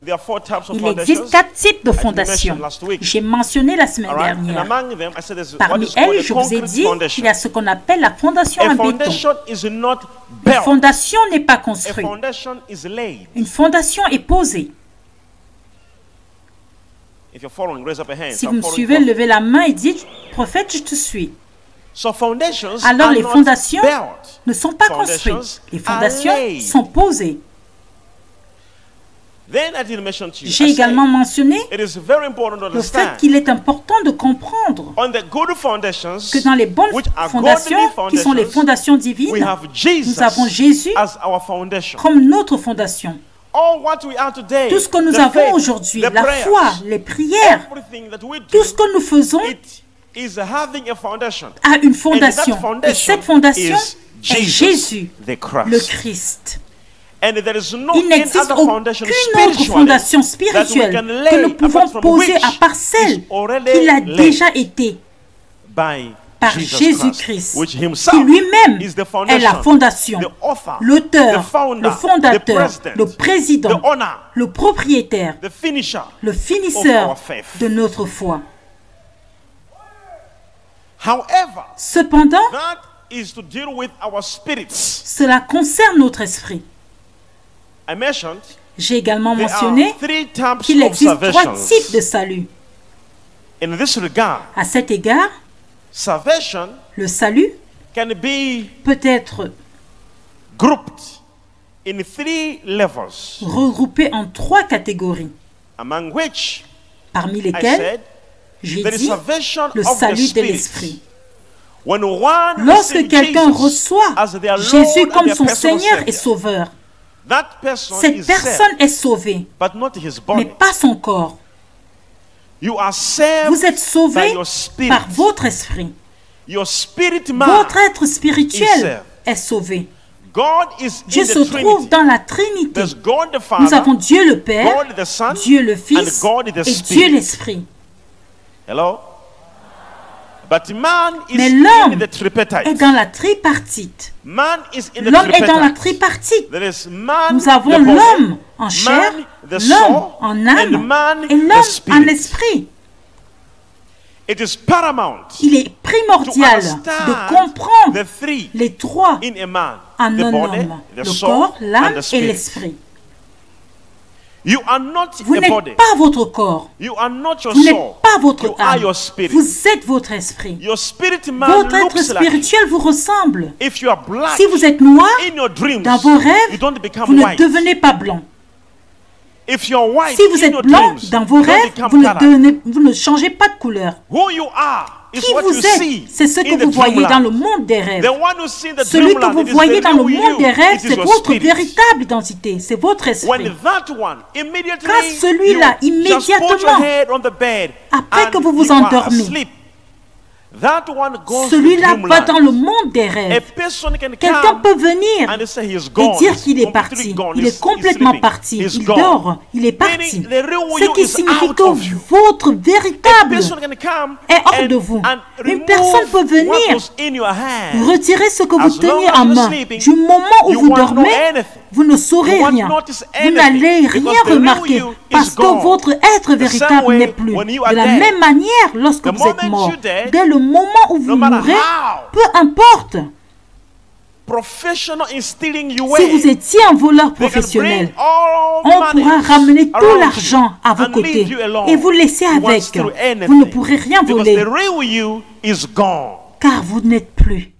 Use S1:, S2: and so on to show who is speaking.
S1: Il existe 4 types de fondations. J'ai mentionné la semaine dernière. Parmi elles, je vous ai dit qu'il y a ce qu'on appelle la fondation en béton. Une fondation n'est pas construite. Une fondation est posée. Si vous me suivez, levez la main et dites, prophète, je te suis. Alors les fondations ne sont pas construites. Les fondations sont posées. J'ai également mentionné le fait qu'il est important de comprendre que dans les bonnes fondations, qui sont les fondations divines, nous avons Jésus comme notre fondation. Tout ce que nous avons aujourd'hui, la foi, les prières, tout ce que nous faisons a une fondation. Et cette fondation est Jésus, le Christ. Il n'existe aucune autre fondation spirituelle que nous pouvons poser à part celle qu'il a déjà été par Jésus-Christ, qui lui-même est la fondation, l'auteur, le fondateur, le président, le propriétaire, le finisseur de notre foi. Cependant, cela concerne notre esprit. J'ai également mentionné qu'il existe 3 types de salut. À cet égard, le salut peut être regroupé en 3 catégories, parmi lesquelles j'ai dit le salut de l'esprit. Lorsque quelqu'un reçoit Jésus comme son Seigneur et Sauveur, cette personne est sauvée, mais pas son corps. Vous êtes sauvé par votre esprit. Votre être spirituel est sauvé. Dieu se trouve dans la Trinité. Nous avons Dieu le Père, Dieu le Fils et Dieu l'Esprit. Mais l'homme est dans la tripartite. L'homme est dans la tripartite. Nous avons l'homme en chair, l'homme en âme et l'homme en esprit. Il est primordial de comprendre les 3 en un homme, le corps, l'âme et l'esprit. Vous n'êtes pas votre corps. Vous n'êtes pas votre âme. Vous êtes votre esprit. Votre être spirituel vous ressemble. Si vous êtes noir, dans vos rêves, vous ne devenez pas blanc. Si vous êtes blanc, dans vos rêves, vous ne changez pas de couleur. Qui vous êtes, c'est ce que vous voyez dans le monde des rêves. Celui que vous voyez dans le monde des rêves, c'est votre véritable identité, c'est votre esprit. Quand celui-là, immédiatement, après que vous vous endormez, celui-là va dans le monde des rêves. Quelqu'un peut venir et dire qu'il est parti. Il est complètement parti. Il dort. Il est parti. Ce qui signifie que votre véritable est hors de vous. Une personne peut venir retirer ce que vous teniez en main. Du moment où vous dormez, vous ne saurez rien. Vous n'allez rien remarquer parce que votre être véritable n'est plus. De la même manière, lorsque vous êtes mort, dès le moment où vous mourrez, peu importe. Si vous étiez un voleur professionnel, on pourra ramener tout l'argent à vos côtés et vous laisser avec. Vous ne pourrez rien voler car vous n'êtes plus.